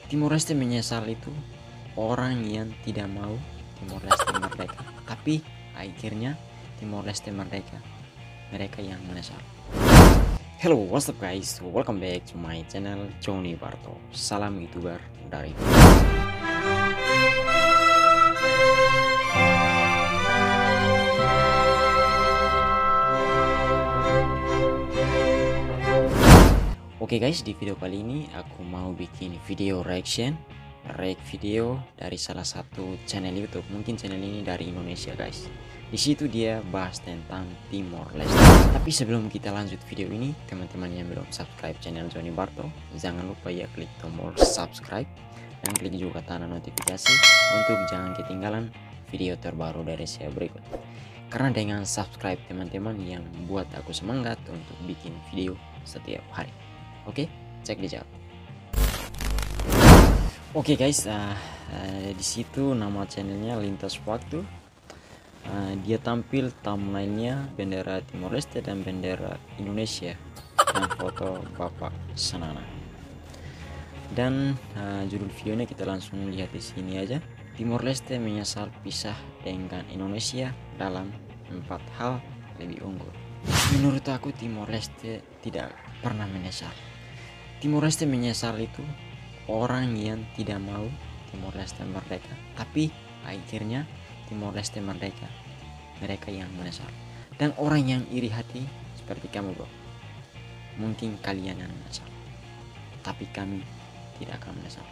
Timor Leste menyesal itu orang yang tidak mau Timor Leste merdeka, tapi akhirnya Timor Leste merdeka, mereka yang menyesal. Hello, what's up guys? Welcome back to my channel Johnny Barto. Salam YouTuber dari Oke guys, di video kali ini aku mau bikin video react video dari salah satu channel YouTube. Mungkin channel ini dari Indonesia guys. Di situ dia bahas tentang Timor Leste. Tapi sebelum kita lanjut video ini, teman-teman yang belum subscribe channel Johnny Barto, jangan lupa ya klik tombol subscribe dan klik juga tanda notifikasi untuk jangan ketinggalan video terbaru dari saya berikut. Karena dengan subscribe teman-teman yang buat aku semangat untuk bikin video setiap hari. Oke, cek di jawab. Oke guys, di situ nama channelnya Lintas Waktu. Dia tampil thumbnailnya bendera Timor Leste dan bendera Indonesia dan foto Bapak Sanana. Dan judul videonya kita langsung lihat di sini aja. Timor Leste menyesal pisah dengan Indonesia dalam 4 hal lebih unggul. Menurut aku Timor Leste tidak pernah menyesal. Timor Leste menyesal itu orang yang tidak mau Timor Leste merdeka, tapi akhirnya Timor Leste merdeka, mereka yang menyesal. Dan orang yang iri hati seperti kamu bro, mungkin kalian yang menyesal, tapi kami tidak akan menyesal.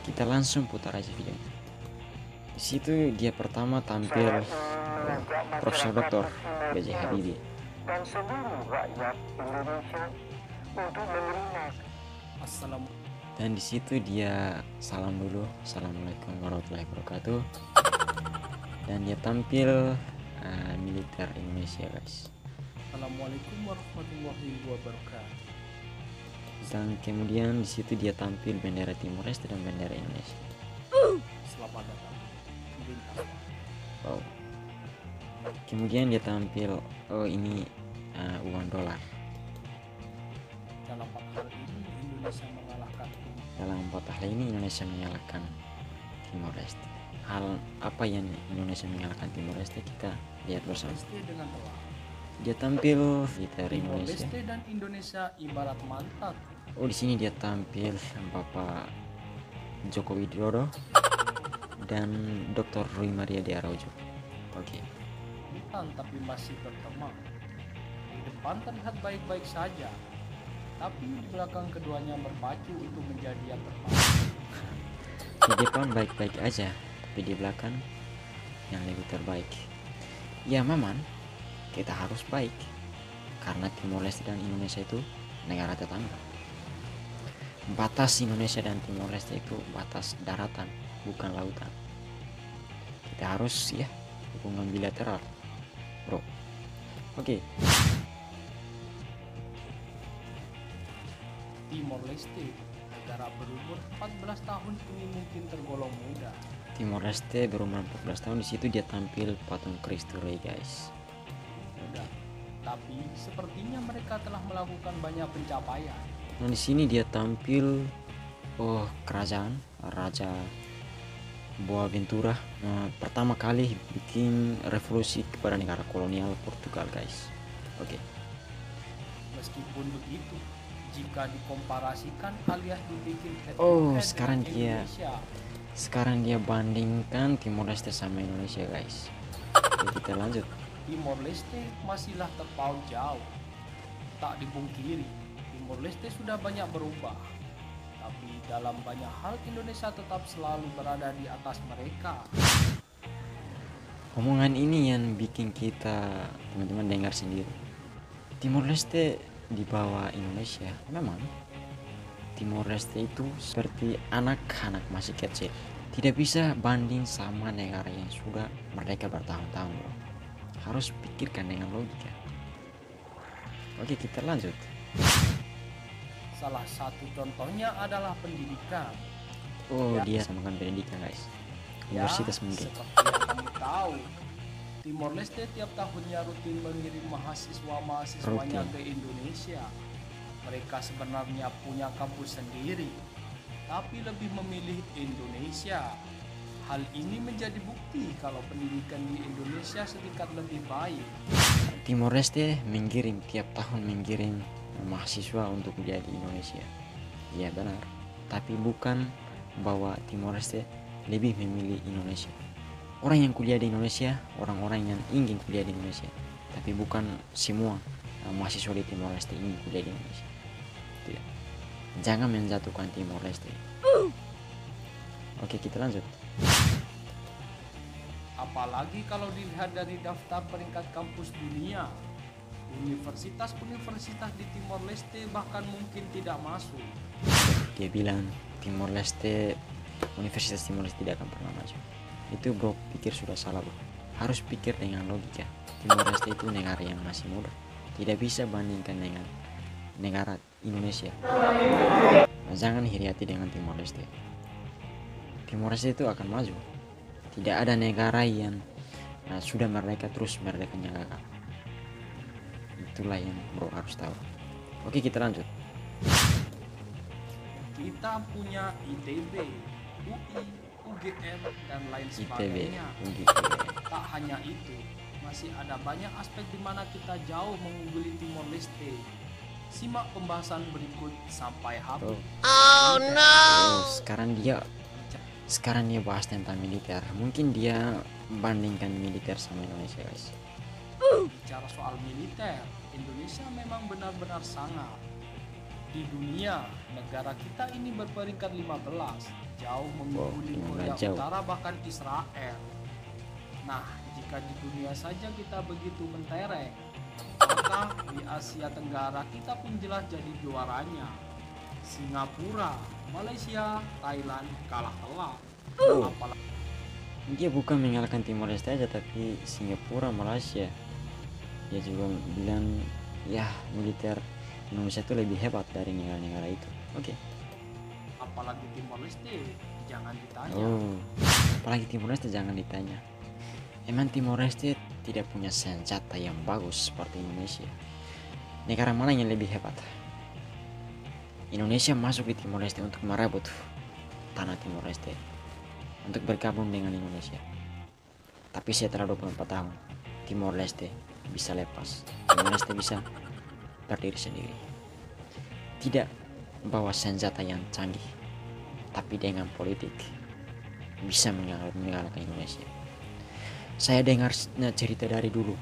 Kita langsung putar aja videonya. Di situ dia pertama tampil Profesor Dr. B.J. Habibie dan seluruh rakyat Indonesia untuk menerima. Dan di situ dia salam dulu, assalamualaikum warahmatullahi wabarakatuh. Dan dia tampil militer Indonesia guys. Assalamualaikum warahmatullahi wabarakatuh. Dan kemudian di situ dia tampil bendera Timor Leste dan bendera Indonesia. Selamat datang. Wow. Kemudian dia tampil, oh ini uang dolar. Dalam 4 hal ini Indonesia mengalahkan Dalam 4 hal ini Indonesia mengalahkan Timor Leste. Hal apa yang Indonesia mengalahkan Timor Leste kita lihat bersama. Leste dengan telak. Dia tampil militer Timor Indonesia. Leste dan Indonesia ibarat mantan. Oh di sini dia tampil Bapak Joko Widodo dan Dr. Rui Maria de Araujo. Oke. Bukan tapi masih berteman. Di depan terlihat baik-baik saja, tapi di belakang keduanya berpacu untuk menjadi yang terbaik. Di depan baik-baik aja, tapi di belakang yang lebih terbaik. Ya memang kita harus baik, karena Timor Leste dan Indonesia itu negara tetangga. Batas Indonesia dan Timor Leste itu batas daratan, bukan lautan. Kita harus ya hubungan bilateral, bro. Oke. Timor Leste, negara berumur 14 tahun ini mungkin tergolong muda. Timor Leste berumur 14 tahun. Di situ dia tampil patung Kristo Rey guys. Muda, tapi sepertinya mereka telah melakukan banyak pencapaian. Nah di sini dia tampil kerajaan Raja Boaventura pertama kali bikin revolusi kepada negara kolonial Portugal guys. Oke. Meskipun begitu, jika dikomparasikan alias dibikin head to Oh head sekarang dengan dia bandingkan Timor Leste sama Indonesia guys. Oke, kita lanjut. Timor Leste masihlah terpaut jauh. Tak dipungkiri, Timor Leste sudah banyak berubah, tapi dalam banyak hal Indonesia tetap selalu berada di atas mereka. Omongan ini yang bikin kita teman-teman dengar sendiri. Timor Leste di bawah Indonesia. Memang Timor Leste itu seperti anak-anak masih kecil, tidak bisa banding sama negara yang sudah merdeka bertahun-tahun bro. Harus pikirkan dengan logika. Oke kita lanjut. Salah satu contohnya adalah pendidikan. Oh Ya. dia samakan pendidikan guys. Universitas mungkin. Seperti yang kamu tahu, Timor Leste tiap tahunnya rutin mengirim mahasiswa-mahasiswanya Rutin. ke Indonesia. Mereka sebenarnya punya kampus sendiri, tapi lebih memilih Indonesia. Hal ini menjadi bukti kalau pendidikan di Indonesia sedikit lebih baik. Timor Leste tiap tahun mengirim mahasiswa untuk kuliah di Indonesia. Iya benar, tapi bukan bahwa Timor Leste lebih memilih Indonesia. Orang yang kuliah di Indonesia, orang-orang yang ingin kuliah di Indonesia, tapi bukan semua mahasiswa di Timor Leste ingin kuliah di Indonesia. Tidak. Jangan menjatuhkan Timor Leste. Oke, kita lanjut. Apalagi kalau dilihat dari daftar peringkat kampus dunia, universitas-universitas di Timor Leste bahkan mungkin tidak masuk. Dia bilang Universitas Timor Leste tidak akan pernah masuk. Itu bro, pikir sudah salah bro. Harus pikir dengan logika. Timor Leste itu negara yang masih muda, tidak bisa bandingkan dengan negara Indonesia. Jangan iri hati dengan Timor Leste. Timor Leste itu akan maju. Tidak ada negara yang sudah merdeka terus merdekanya gagal. Itulah yang bro harus tahu. Oke, kita lanjut. Kita punya ITB, UI, UGM, dan lain sebagainya. Tak hanya itu, masih ada banyak aspek di mana kita jauh mengungguli Timor Leste. Simak pembahasan berikut sampai habis. Oh no. Sekarang dia bahas tentang militer. Mungkin dia bandingkan militer sama Indonesia, guys. Bicara soal militer, Indonesia memang benar-benar sangat. Di dunia, negara kita ini berperingkat 15, jauh mengungguli Korea Utara bahkan Israel. Nah, jika di dunia saja kita begitu mentereng, maka di Asia Tenggara kita pun jelas jadi juaranya. Singapura, Malaysia, Thailand kalah telak. Dia bukan mengalahkan Timor Leste aja, tapi Singapura, Malaysia. Dia juga bilang ya militer Indonesia itu lebih hebat dari negara-negara itu. Oke. Apalagi Timor Leste, jangan ditanya. Apalagi Timor Leste jangan ditanya. Emang Timor Leste tidak punya senjata yang bagus seperti Indonesia. Negara mana yang lebih hebat? Indonesia masuk di Timor Leste untuk merebut tanah Timor Leste, untuk bergabung dengan Indonesia. Tapi setelah 24 tahun, Timor Leste bisa lepas. Timor Leste bisa berdiri sendiri. Tidak bawa senjata yang canggih, tapi dengan politik bisa mengalahkan Indonesia. Saya dengar cerita dari dulu.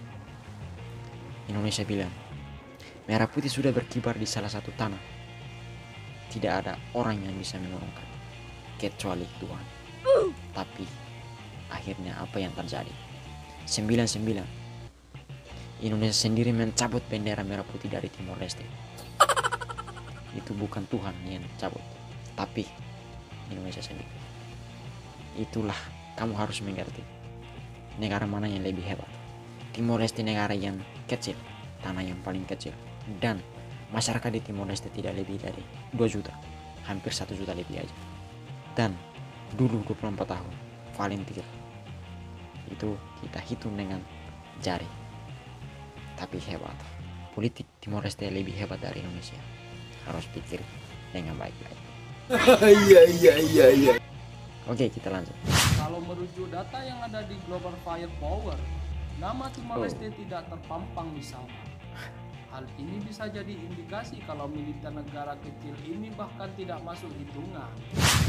Indonesia bilang, merah putih sudah berkibar di salah satu tanah. Tidak ada orang yang bisa menurunkan kecuali Tuhan. Tapi akhirnya apa yang terjadi? 99 Indonesia sendiri mencabut bendera merah putih dari Timor Leste. Itu bukan Tuhan yang cabut, tapi Indonesia sendiri. Itulah kamu harus mengerti. Negara mana yang lebih hebat? Timor Leste negara yang kecil, tanah yang paling kecil, dan masyarakat di Timor Leste tidak lebih dari 2 juta, hampir 1 juta lebih aja. Dan dulu 24 tahun, volunteer. Itu kita hitung dengan jari. Tapi hebat. Politik Timor Leste lebih hebat dari Indonesia. Harus pikir dengan baik-baik. Iya. Oke, kita lanjut. Kalau merujuk data yang ada di Global Firepower, nama Timor Leste tidak terpampang di sana. Hal ini bisa jadi indikasi kalau militer negara kecil ini bahkan tidak masuk hitungan.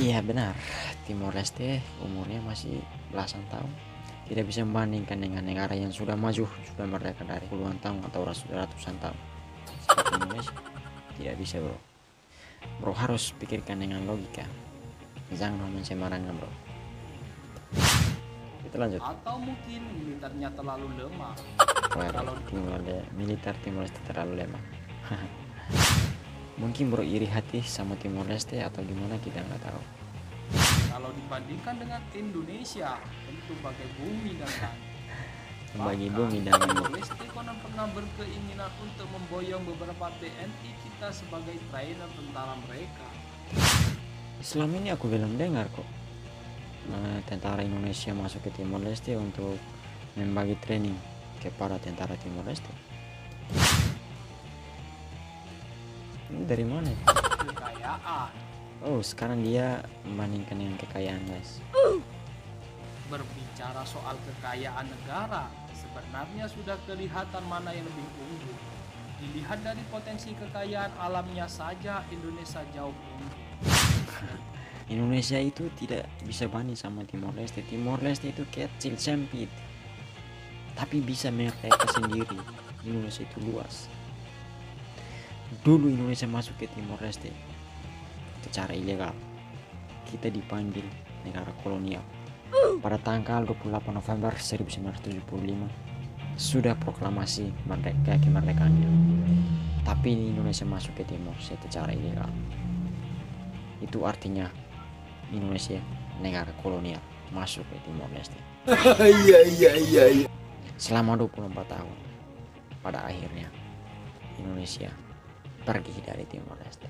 Iya benar, Timor Leste umurnya masih belasan tahun. Tidak bisa membandingkan dengan negara yang sudah maju, sudah merdeka dari puluhan tahun atau sudah ratusan tahun. Seperti Indonesia. Tidak bisa bro. Bro harus pikirkan dengan logika. Jangan ngomong sembarangan bro. Kita lanjut. Atau mungkin militernya terlalu lemah. Kalau militer Timor Leste terlalu lemah. Mungkin bro iri hati sama Timor Leste atau gimana, kita nggak tahu. Kalau dibandingkan dengan Indonesia, tentu bagai bumi dan langit. Bagi bumi dan Timor Leste konon pernah berkeinginan untuk memboyong beberapa TNI kita sebagai trainer tentara mereka. Selama ini aku belum dengar kok tentara Indonesia masuk ke Timor Leste untuk membagi training kepada tentara Timor Leste. Ini dari mana? Kekayaan. Oh, sekarang dia membandingkan dengan kekayaan, guys. Berbicara soal kekayaan negara, sebenarnya sudah kelihatan mana yang lebih unggul. Dilihat dari potensi kekayaan alamnya saja, Indonesia jauh unggul. Indonesia itu tidak bisa banding sama Timor Leste. Timor Leste itu kecil, sempit, tapi bisa merdeka sendiri. Indonesia itu luas. Dulu Indonesia masuk ke Timor Leste secara ilegal. Kita dipanggil negara kolonial. Pada tanggal 28 November 1975 sudah proklamasi merdeka kemerdekaannya. Tapi Indonesia masuk ke Timor secara ilegal. Itu artinya Indonesia negara kolonial masuk ke Timor Leste. Iya. Selama 24 tahun, pada akhirnya Indonesia pergi dari Timor Leste.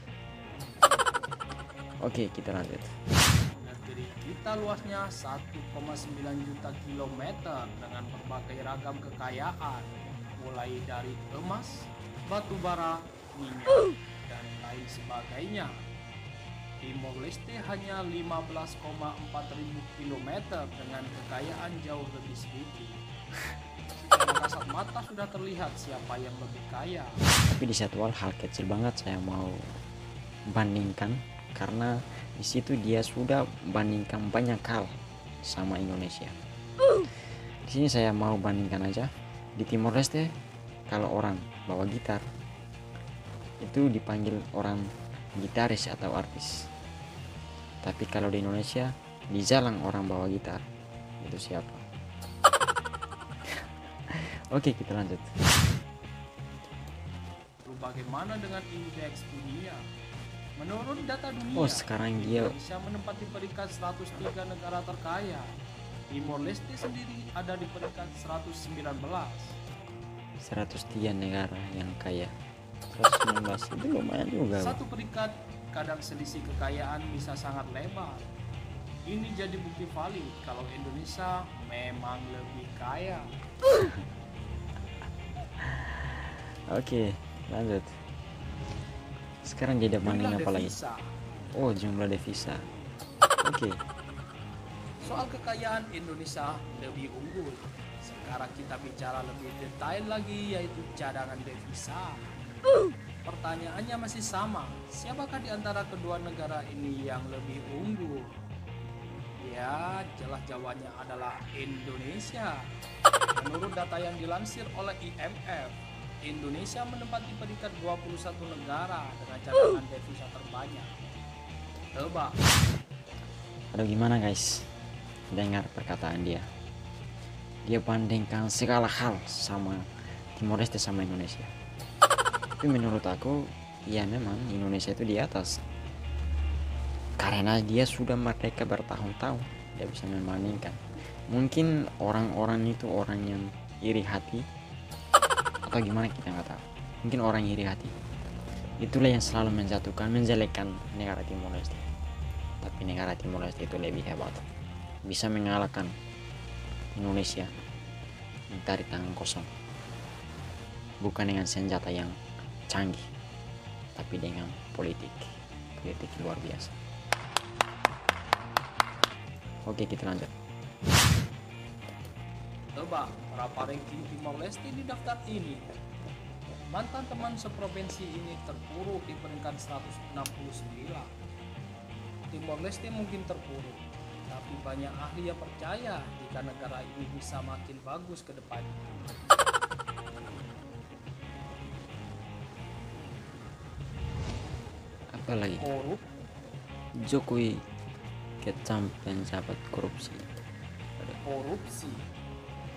Oke, kita lanjut. Negeri kita luasnya 1,9 juta kilometer dengan berbagai ragam kekayaan, mulai dari emas, batu bara, minyak, dan lain sebagainya. Timor Leste hanya 15,4 ribu kilometer dengan kekayaan jauh lebih sedikit. Secara kasat mata sudah terlihat siapa yang lebih kaya. Tapi di satu hal kecil banget saya mau bandingkan, karena di situ dia sudah bandingkan banyak hal sama Indonesia. Di sini saya mau bandingkan aja. Di Timor Leste kalau orang bawa gitar itu dipanggil orang gitaris atau artis. Tapi kalau di Indonesia di jalan orang bawa gitar itu siapa? Oke, kita lanjut. Bagaimana dengan indeks dunia? Menurut data dunia, Oh, sekarang dia Indonesia menempati peringkat 103 negara terkaya. Timor Leste sendiri ada di peringkat 119. 103 negara yang kaya. 119 itu lumayan juga. Satu peringkat, kadang selisih kekayaan bisa sangat lebar. Ini jadi bukti valid kalau Indonesia memang lebih kaya. Oke, lanjut. Sekarang jadi banding Jumlah apa lagi? devisa. Oh, jumlah devisa. Oke. Soal kekayaan Indonesia lebih unggul. Sekarang kita bicara lebih detail lagi, yaitu cadangan devisa. Pertanyaannya masih sama, siapakah di antara kedua negara ini yang lebih unggul? Ya, jelas jawabannya adalah Indonesia. Menurut data yang dilansir oleh IMF, Indonesia menempati peringkat 21 negara dengan cadangan devisa terbanyak. Tebak. Aduh, gimana guys? Dengar perkataan dia. Dia bandingkan segala hal sama Timor Leste sama Indonesia. Tapi menurut aku, ya memang Indonesia itu di atas. Karena dia sudah merdeka bertahun-tahun, dia bisa membandingkan. Mungkin orang-orang itu orang yang iri hati, atau gimana kita nggak tahu. Mungkin orang iri hati. Itulah yang selalu menjatuhkan, menjelekkan negara Timor Leste. Tapi negara Timor Leste itu lebih hebat, bisa mengalahkan Indonesia dari tangan kosong, bukan dengan senjata yang canggih, tapi dengan politik luar biasa. Oke, kita lanjut. Tebak berapa ranking Timor Leste di daftar ini? Mantan teman seprovinsi ini terpuruk di peringkat 169. Timor Leste mungkin terpuruk, tapi banyak ahli yang percaya jika negara ini bisa makin bagus ke depannya. Apa lagi? Korup, Jokowi kecam penjabat korupsi. korupsi.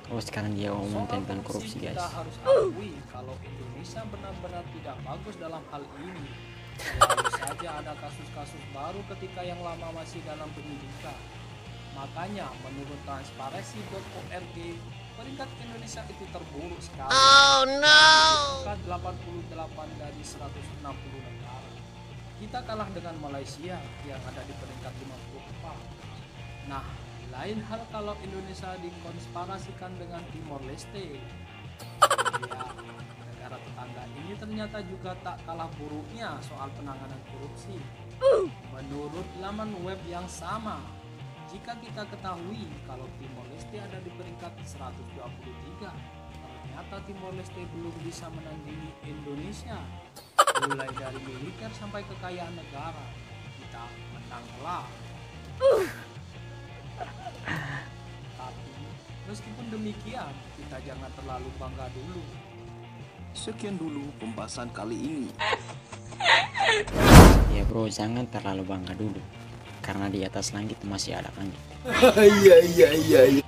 Oh, sekarang dia ngomong Soal tentang korupsi, kita guys. harus akui kalau Indonesia benar-benar tidak bagus dalam hal ini. Selalu saja ada kasus-kasus baru ketika yang lama masih dalam penyidikan. Makanya menurut transparansi.org, peringkat Indonesia itu terburuk sekali. Oh no! Peringkat 88 dari 160 negara. Kita kalah dengan Malaysia yang ada di peringkat 54. Nah, lain hal kalau Indonesia dikonspirasikan dengan Timor Leste. Ya, negara tetangga ini ternyata juga tak kalah buruknya soal penanganan korupsi. Menurut laman web yang sama, jika kita ketahui kalau Timor Leste ada di peringkat 123, ternyata Timor Leste belum bisa menandingi Indonesia. Mulai dari militer sampai kekayaan negara, kita menang telak. Tapi meskipun demikian, kita jangan terlalu bangga dulu. Sekian dulu pembahasan kali ini. Ya bro, jangan terlalu bangga dulu, karena di atas langit masih ada langit. Iya.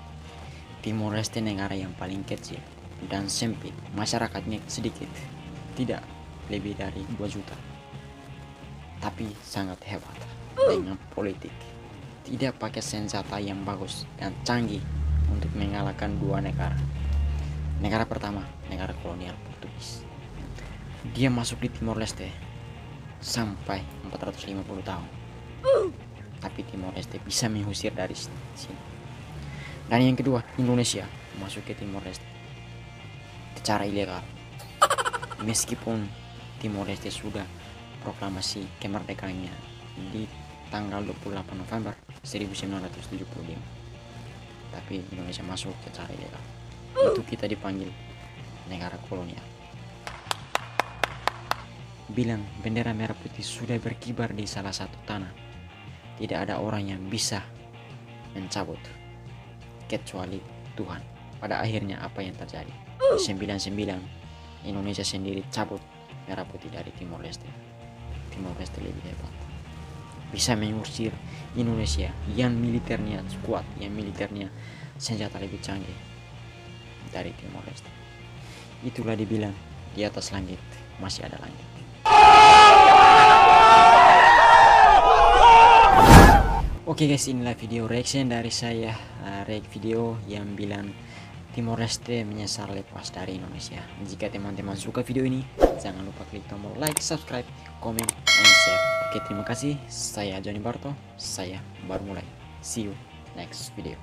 Timor Leste negara yang paling kecil dan sempit, masyarakatnya sedikit, tidak lebih dari 2 juta. Tapi sangat hebat dengan politik, tidak pakai senjata yang bagus dan canggih untuk mengalahkan 2 negara. Negara pertama, negara kolonial Portugis. Dia masuk di Timor Leste sampai 450 tahun. Tapi Timor Leste bisa mengusir dari sini. Dan yang kedua, Indonesia masuk ke Timor Leste secara ilegal. Meskipun Timor Leste sudah proklamasi kemerdekaannya di tanggal 28 November 1975, tapi Indonesia masuk secara ilegal. Itu kita dipanggil negara kolonial. Bilang bendera merah putih sudah berkibar di salah satu tanah, tidak ada orang yang bisa mencabut kecuali Tuhan. Pada akhirnya apa yang terjadi? 99 Indonesia sendiri cabut merah putih dari Timor Leste. Timor Leste lebih hebat, bisa mengusir Indonesia yang militernya kuat, yang militernya senjata lebih canggih dari Timor Leste. Itulah dibilang di atas langit masih ada langit. Oke guys, inilah video reaction dari saya, react video yang bilang Timor Leste menyesal lepas dari Indonesia. Jika teman-teman suka video ini, jangan lupa klik tombol like, subscribe, komen, and share. Oke, terima kasih. Saya Johnny Barto, saya baru mulai. See you next video.